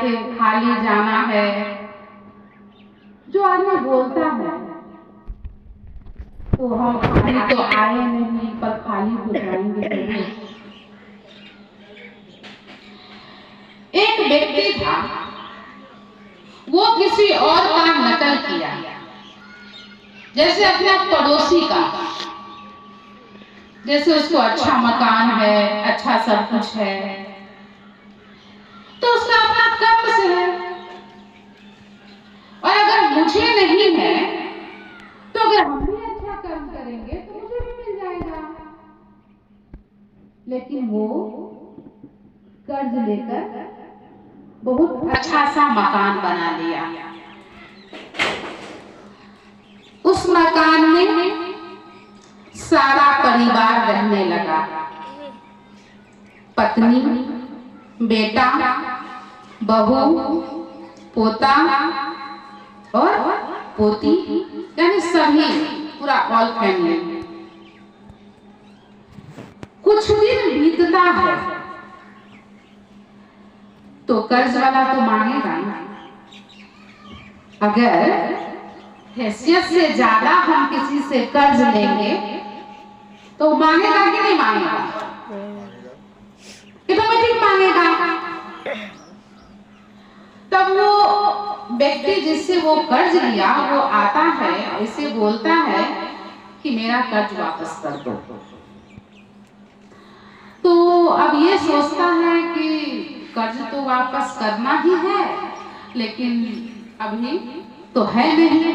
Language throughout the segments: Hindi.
थे, खाली जाना है। जो आदमी बोलता है तो हम खाली तो आए नहीं पर खाली हो जाएंगे नहीं। एक व्यक्ति था, वो किसी और का नकल किया, जैसे अपने पड़ोसी का। जैसे उसको अच्छा मकान है, अच्छा सब कुछ है, तो उसका अपना कर्म से है। और अगर मुझे नहीं है तो अगर हम भी अच्छा कर्म करेंगे तो मुझे भी मिल जाएगा। लेकिन वो कर्ज लेकर बहुत अच्छा सा मकान बना लिया। उस मकान में सारा परिवार रहने लगा, पत्नी, बेटा, बहू, पोता और पोती, यानी सभी, पूरा ऑल फैमिली। कुछ दिन बीतता है तो कर्ज वाला तो मांगेगा ना। अगर हैसियत से ज्यादा हम किसी से कर्ज लेंगे तो मांगेगा कि नहीं मांगेगा? ऑटोमेटिक मांगेगा। तब वो व्यक्ति जिससे वो कर्ज लिया वो आता है, इसे बोलता है कि मेरा कर्ज वापस कर दो। तो अब ये सोचता है कि कर्ज तो वापस करना ही है, लेकिन अभी तो है नहीं,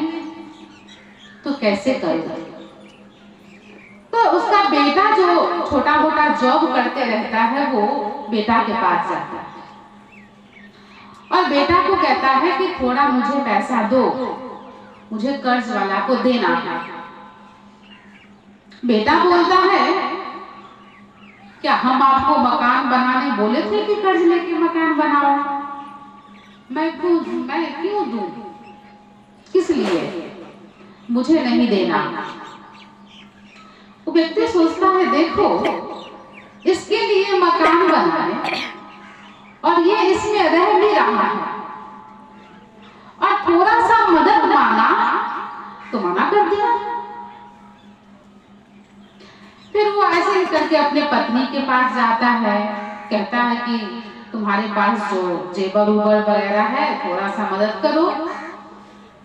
तो कैसे करेगा? तो उसका बेटा जो छोटा मोटा जॉब करते रहता है वो बेटा के पास जाता है और बेटा को कहता है कि थोड़ा मुझे पैसा दो, मुझे कर्ज वाला को देना है। बेटा बोलता है, क्या हम आपको मकान बनाने बोले थे कि कर्ज लेके मकान बनाओ? मैं क्यों दूं? किस लिए? मुझे नहीं देना। वो व्यक्ति सोचता है, देखो इसके लिए मकान बनाए और ये इसमें रह भी रहा है और थोड़ा सा मदद मांगा तो मना कर दिया। फिर वो ऐसे ही करके अपने पत्नी के पास जाता है, कहता है कि तुम्हारे पास जो जेबर उबर वगैरह है थोड़ा सा मदद करो।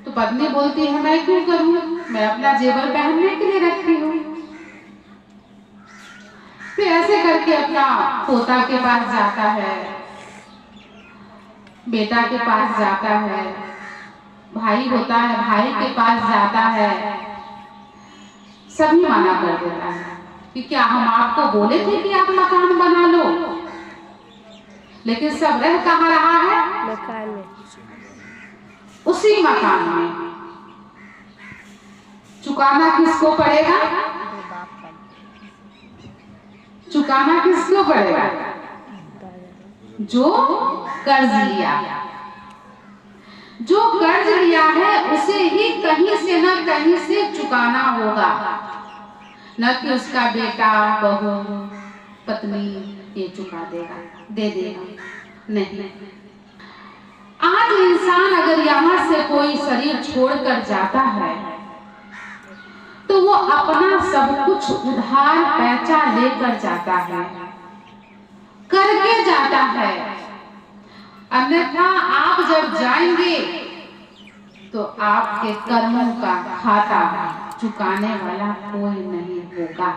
तो पत्नी बोलती है, मैं क्यों करूं, मैं अपना जेवर पहनने के लिए रखी हूँ। फिर ऐसे करके अपना पोता के पास जाता है, बेटा के पास जाता है, भाई होता है भाई के पास जाता है। सभी मना कर देता है कि क्या हम आपको बोले थे कि आप मकान बना लो? लेकिन सब रह कहाँ रहा है? मकान में, उसी मकान में। चुकाना किसको पड़ेगा? चुकाना किसको पड़ेगा? जो कर्ज लिया। जो कर्ज लिया है उसे ही कहीं से न कहीं से चुकाना होगा, न कि उसका बेटा, बहू, पत्नी ये चुका देगा, दे देगा। नहीं। आज इंसान अगर यहाँ से कोई शरीर छोड़कर जाता है तो वो अपना सब कुछ उधार पैसा लेकर जाता है, करके जाता है। अन्यथा आप जब जाएंगे तो आपके कर्मों का खाता चुकाने वाला कोई नहीं होगा।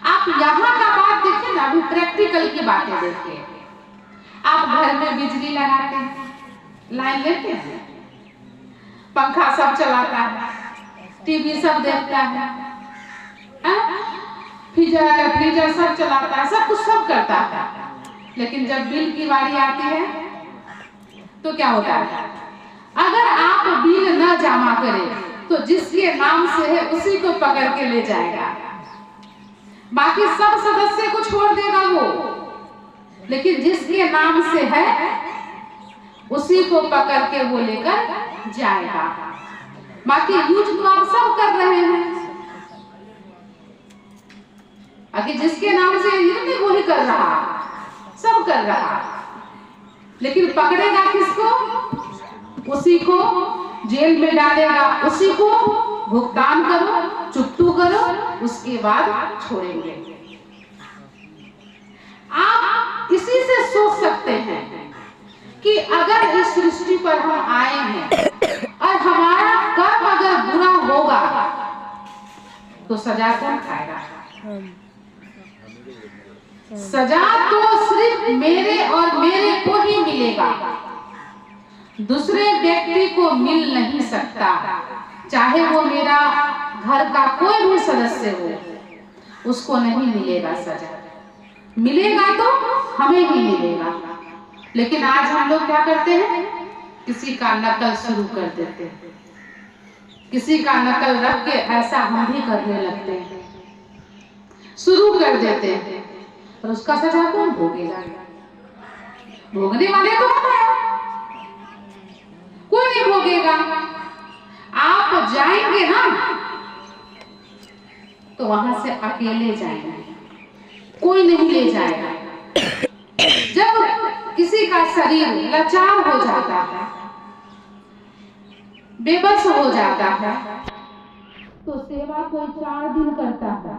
आप यहाँ का बात देखिए ना, अभी प्रैक्टिकल की बातें देखिए। आप घर में बिजली लगाते हैं, लाइन लेते हैं, पंखा सब चलाता है, टीवी सब देखता है, फ्रीजर सब चलाता है, सब कुछ सब करता है। लेकिन जब बिल की बारी आती है तो क्या होता है? अगर आप बिल न जमा करें तो जिसके नाम से है उसी को पकड़ के ले जाएगा, बाकी सब सदस्य को छोड़ देगा वो, लेकिन जिसके नाम से है उसी को पकड़ के वो लेकर जाएगा। बाकी यूज तो आप सब कर रहे हैं, बाकी जिसके नाम से ये नहीं, वो ही कर रहा, सब कर रहा। लेकिन पकड़ेगा किसको? उसी को। जेल में डालेगा उसी को। भुगतान करो, चुकतू करो, उसके बाद छोड़ेंगे। आप इसी से सोच सकते हैं कि अगर इस सृष्टि पर हम आए हैं और हमारा कर्म अगर बुरा होगा तो सजा कौन खाएगा? सजा तो सिर्फ मेरे और मेरे को ही मिलेगा, दूसरे व्यक्ति को मिल नहीं सकता। चाहे वो मेरा घर का कोई भी सदस्य हो, उसको नहीं मिलेगा सजा। मिलेगा तो हमें ही मिलेगा। लेकिन आज हम लोग क्या करते हैं? किसी का नकल शुरू कर देते हैं, किसी का नकल रख के ऐसा हम भी करने लगते हैं, शुरू कर देते हैं। और उसका सजा कौन भोगेगा? भोगने वाले तो हम हैं, कोई नहीं भोगेगा। आप जाएंगे ना तो वहां से अकेले जाएंगे, कोई नहीं ले जाएगा। जब किसी का शरीर लाचार हो जाता है, बेबस हो जाता है, तो सेवा कोई 4 दिन करता है,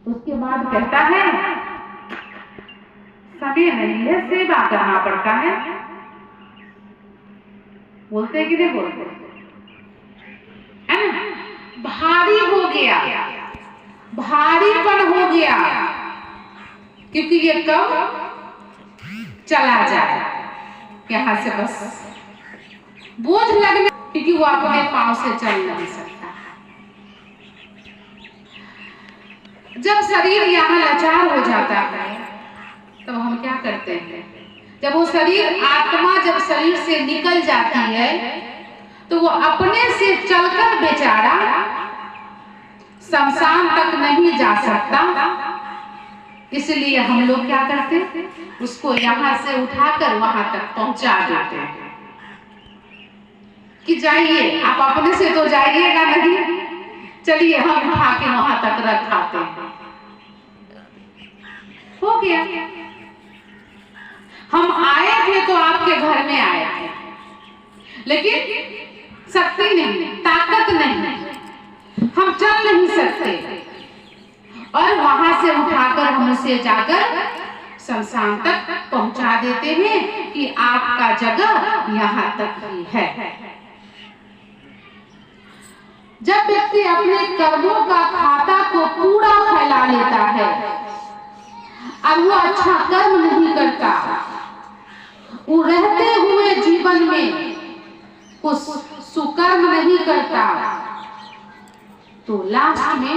उसके बाद कहता है समय नहीं है, सेवा करना पड़ता है। बोलते कि नहीं बोलते? है ना? भारी हो गया, भारीपन हो गया, क्योंकि ये कब चला जाए यहां से, बस बोझ लगने, क्योंकि वो अपने पांव से चल नहीं सकता। जब शरीर यहाँ लाचार हो जाता है तब हम क्या करते हैं? जब वो शरीर, आत्मा जब शरीर से निकल जाती है तो वो अपने से चलकर बेचारा शमशान तक नहीं जा सकता। इसलिए हम लोग क्या करते? उसको यहाँ से उठाकर वहां तक पहुंचा देते हैं कि जाइए, आप अपने से तो जाइएगा नहीं, चलिए हम उठा के वहां तक रखाते हैं। हो गया। हम आए थे तो आपके घर में आए थे, लेकिन शक्ति नहीं, ताकत नहीं, हम चल नहीं सकते, और वहां से उठाकर हमसे जाकर शमशान तक पहुंचा देते हैं कि आपका जगह यहाँ तक ही है। जब व्यक्ति अपने कर्मों का खाता को पूरा फैला लेता है और वो अच्छा कर्म नहीं करता, वो रहते हुए जीवन में कुछ सुकर्म नहीं करता, तो लास्ट में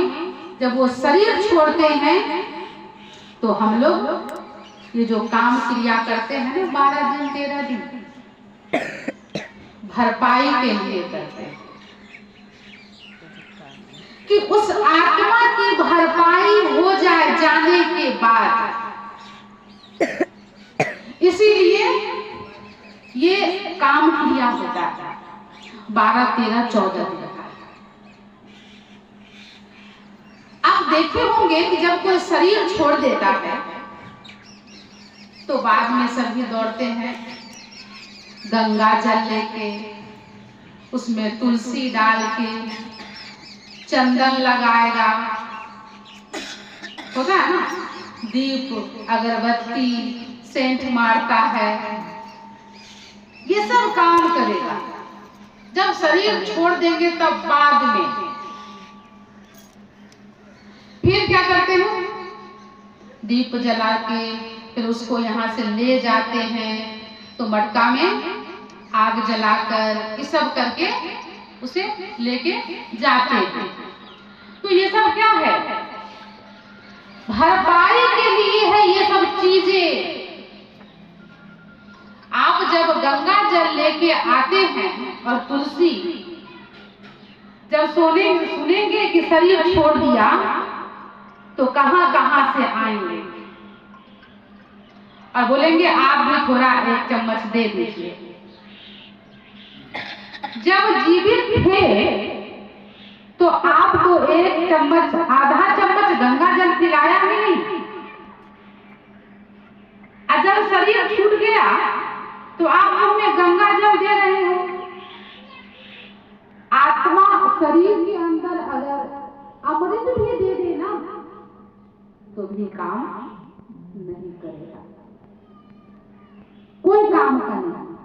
जब वो शरीर छोड़ते हैं तो हम लोग ये जो काम क्रिया करते हैं ना, 12 दिन 13 दिन भरपाई के लिए करते हैं कि उस आत्मा की भरपाई हो जाए जाने के बाद। इसीलिए ये काम क्रिया होता है 12 13 14 दिन का। आप देखे होंगे कि जब कोई शरीर छोड़ देता है तो बाद में सभी दौड़ते हैं गंगा जल लेके, उसमें तुलसी डाल के, चंदन लगाएगा, होता है ना, दीप अगरबत्ती सेंट मारता है, ये सब काम करेगा। जब शरीर छोड़ देंगे तब बाद में फिर क्या करते हैं? दीप जला के फिर उसको यहाँ से ले जाते हैं, तो मटका में आग जलाकर ये सब करके उसे लेके जाते हैं। तो ये सब क्या है? भरपाई के लिए है ये सब चीजें। आप जब गंगा जल लेके आते हैं और तुलसी, जब सुनेंगे कि शरीर छोड़ दिया तो कहां कहां से आएंगे और बोलेंगे आप भी थोड़ा 1 चम्मच दे दीजिए। जब जीवित थे तो आपको 1 चम्मच, आधा चम्मच गंगा जल पिलाया ही नहीं, और जब शरीर छूट गया तो आप हमें गंगा जल दे रहे हो। आत्मा शरीर के अंदर अगर अमृत भी दे देना तो भी काम नहीं करेगा, कोई काम का नहीं।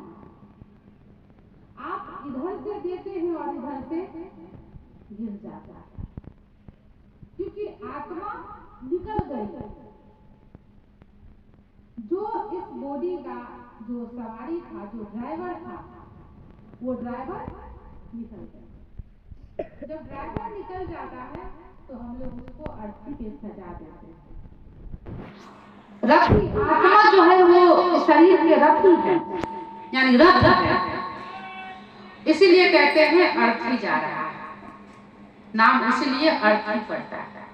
आप इधर से देते हैं और इधर से गिर जाता है, क्योंकि आत्मा निकल गई। जो इस बॉडी का जो सवारी था, जो ड्राइवर था, वो ड्राइवर निकल गया। जब ड्राइवर निकल जाता है तो हम लोग उसको अर्थी पे सजा देते हैं। रथी आत्मा जो है वो शरीर के रथी है, यानी रथ है, इसीलिए कहते हैं अर्थी जा रहा है, नाम इसलिए अर्थी पड़ता है।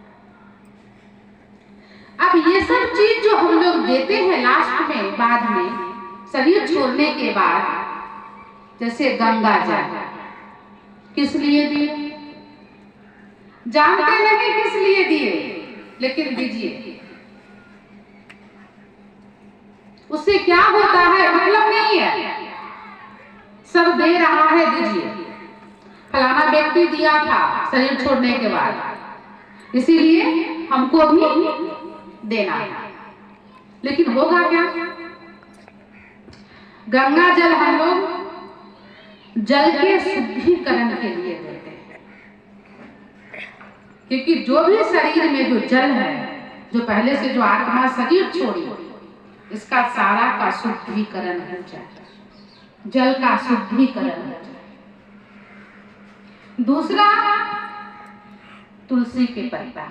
अब ये सब चीज जो हम लोग देते हैं लास्ट में, बाद में शरीर छोड़ने के बाद, जैसे गंगा जल, किस लिए दिए? जानते नहीं किस लिए दिए, लेकिन दीजिए। उससे क्या होता है मतलब नहीं है, सब दे रहा है, दीजिए। फलाना व्यक्ति दिया था शरीर छोड़ने के बाद, इसीलिए हमको भी देना है। लेकिन होगा क्या? गंगा जल हम लोग जल के शुद्धिकरण के लिए देते हैं, क्योंकि जो भी शरीर में जो जल है, जो पहले से जो आत्मा शरीर छोड़ी, इसका सारा का शुद्धिकरण हो जाए, जल का शुद्धिकरण हो जाए। दूसरा, तुलसी के पत्ता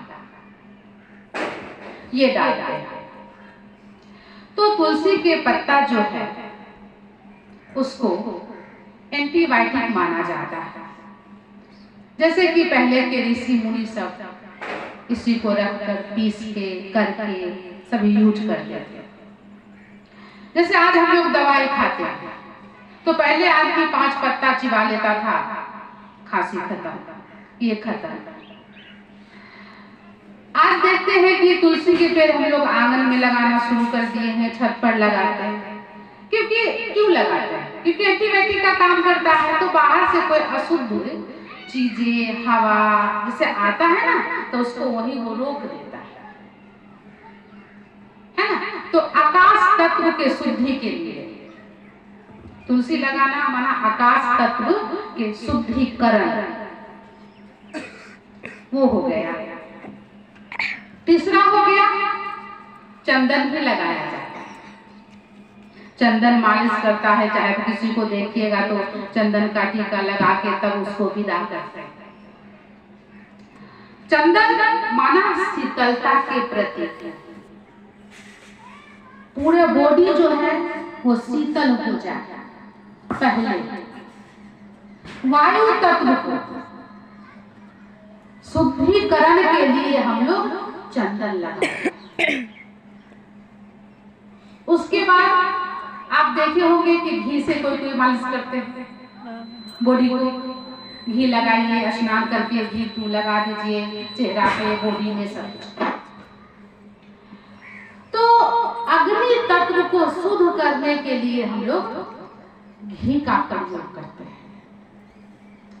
ये डालते हैं। तो तुलसी के पत्ता जो है उसको एंटीबायोटिक माना जाता है। जैसे कि पहले के ऋषि मुनि सब इसी को रखकर पीस के करके सभी यूज करते थे। जैसे आज हम लोग दवाई खाते हैं, तो पहले आदमी 5 पत्ता चिबा लेता था, खांसी खत्म, ये खत्म। आज देखते हैं कि तुलसी के पेड़ हम लोग आंगन में लगाना शुरू कर दिए हैं, छत पर लगाते हैं। क्यों लगाते हैं? क्योंकि एंटीबायोटिक का काम करता है। तो बाहर से कोई अशुद्ध चीजें, हवा जैसे आता है ना, तो उसको वही वो रोक देता है ना। तो आकाश तत्व के शुद्धि के लिए तुलसी लगाना माना आकाश तत्व के शुद्धिकरण, वो हो गया। तीसरा हो गया, चंदन भी लगाया जाता है। चंदन मालिश करता है, चाहे किसी को देखिएगा तो चंदन का टीका लगा के तब उसको विदा करते हैं। चंदन माना शीतलता के प्रतीक, पूरे बॉडी जो है वो शीतल हो जाए। पहले वायु तत्व को शुद्धिकरण के लिए हम लोग चंदन लगाते। उसके बाद आप देखे होंगे कि घी से कोई मालिश करते हैं, बॉडी को घी लगाइए, स्नान करके घी तू लगा दीजिए चेहरा पे, बॉडी में सब। तो अग्नि तत्व को शुद्ध करने के लिए हम लोग घी का प्रयोग करते हैं।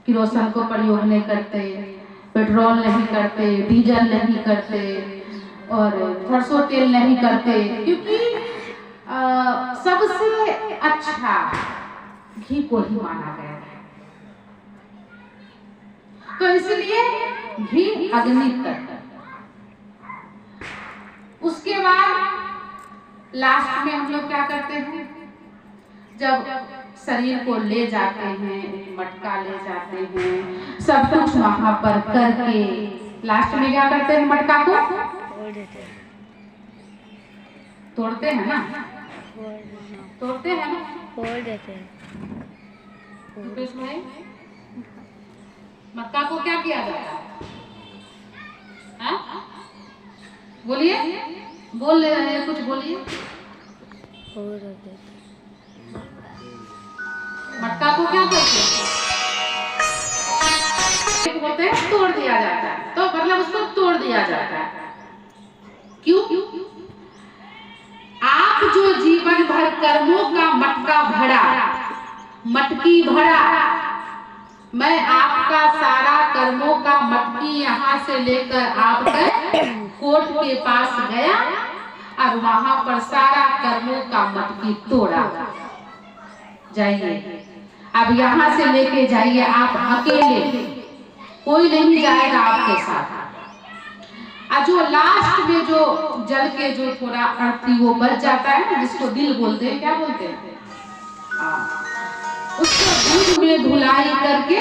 किरोसिन को प्रयोग नहीं करते, पेट्रोल नहीं करते, डीजल नहीं करते और सरसों तेल नहीं करते, क्योंकि सबसे अच्छा घी को ही माना गया है। तो इसलिए घी अग्नि तत्व। उसके बाद लास्ट में हम लोग क्या करते हैं, जब शरीर को ले जाते हैं, मटका ले जाते हैं, सब कुछ वहां पर करके लास्ट में क्या करते हैं, मटका को तोड़ते हैं ना, तोड़ते हैं ना, फोड़ देते हैं। मटका को क्या किया जाता है? बोलिए, बोल रहे हैं, कुछ बोलिए। फोड़ देते हैं। मटका को क्या करते हैं? बोलते हैं तोड़ दिया जाता है। तो मतलब उसको तोड़ दिया जाता है। क्यों? आप जो जीवन भर कर्मों का मटका भरा, मटकी भरा, मैं आपका सारा कर्मों का मटकी यहाँ से लेकर आपके कोट के पास गया और वहां पर सारा कर्मों का मटकी तोड़ा। जाइए, अब यहाँ से लेके जाइए, आप अकेले, कोई नहीं जाएगा आपके साथ। और जो लास्ट में जो जल के जो थोड़ा अर्थी वो बच जाता है ना, जिसको दिल बोलते हैं, क्या बोलते हैं, उसको दूध में धुलाई करके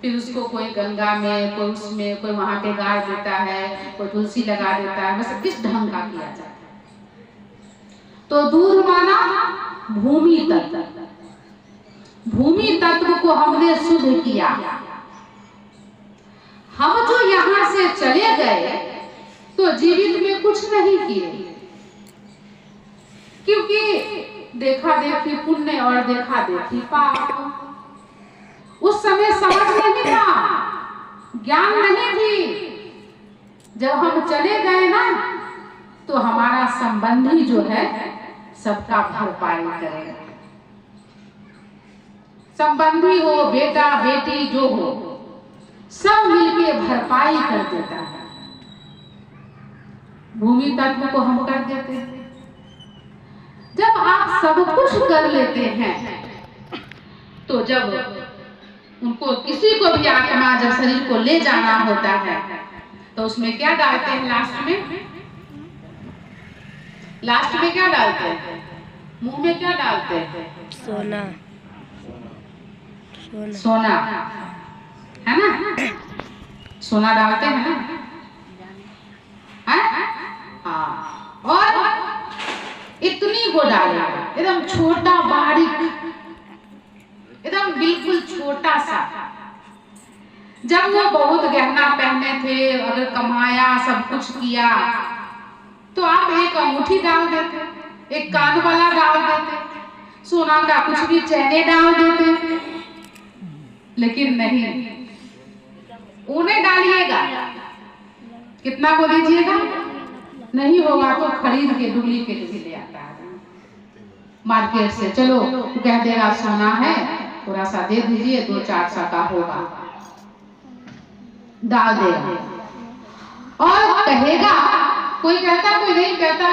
फिर उसको कोई गंगा में, कोई उसमें, कोई वहां पे गाड़ देता है, कोई तुलसी लगा देता है, बस इस ढंग का किया जाता है। तो दूध माना भूमि तत्व, भूमि तत्व को हमने शुद्ध किया। हम जो यहाँ से चले गए तो जीवित में कुछ नहीं किए, क्योंकि देखा देखी पुण्य और देखा देखी पाप। उस समय समझ नहीं था, ज्ञान नहीं थी। जब हम चले गए ना तो हमारा संबंधी जो है सबका भरपाई करेगा। संबंधी हो, बेटा बेटी जो हो, सब मिलके भरपाई कर देता है। भूमि तत्व को हम कर देते हैं। जब आप सब कुछ कर लेते हैं तो जब उनको, किसी को भी आत्मा जब शरीर को ले जाना होता है तो उसमें क्या डालते हैं लास्ट में? लास्ट में क्या डालते हैं? मुंह में क्या डालते हैं? सोना। सोना है ना, सोना डालते हैं ना, हाँ। और इतनी को डालेगा, एकदम छोटा बारीक, एकदम बिल्कुल छोटा सा। जब वो बहुत गहना पहने थे, अगर कमाया, सब कुछ किया, तो आप एक अंगूठी डाल देते, एक कान वाला डाल देते, सोना का कुछ भी चैने डाल देते। लेकिन नहीं, उन्हें डालिएगा, कितना को दीजिएगा? नहीं होगा तो खरीद के डुप्लीकेट भी ले आता है मार्केट से। चलो, कह देगा सोना है, थोड़ा सा दे दीजिए, 2-400 का होगा, डाल देगा। और कहेगा, कोई कहता, कोई नहीं कहता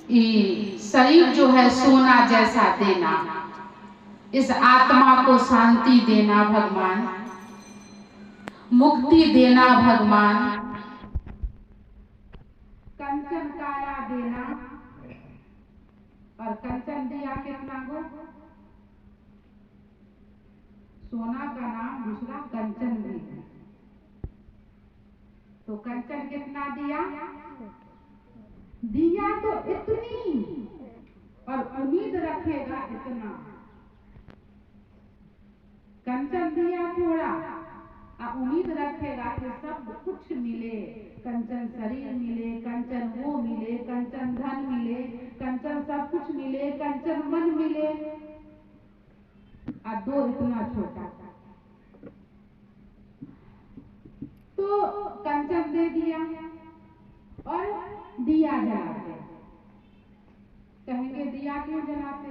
कि शरीर जो है सोना जैसा देना, इस आत्मा को शांति देना भगवान, मुक्ति देना भगवान, कंचन काया देना। और कंचन दिया कितना गो? सोना का नाम दूसरा कंचन भी है। तो कंचन कितना दिया? दिया तो इतनी, और उम्मीद रखेगा इतना। कंचन दिया थोड़ा, और उम्मीद रखेगा कि सब कुछ मिले, कंचन शरीर मिले, कंचन वो मिले, कंचन धन मिले, कंचन सब कुछ मिले, कंचन मन मिले, और दो इतना छोटा। तो कंचन दे दिया और दिया जलाते। कहेंगे दिया क्यों जलाते?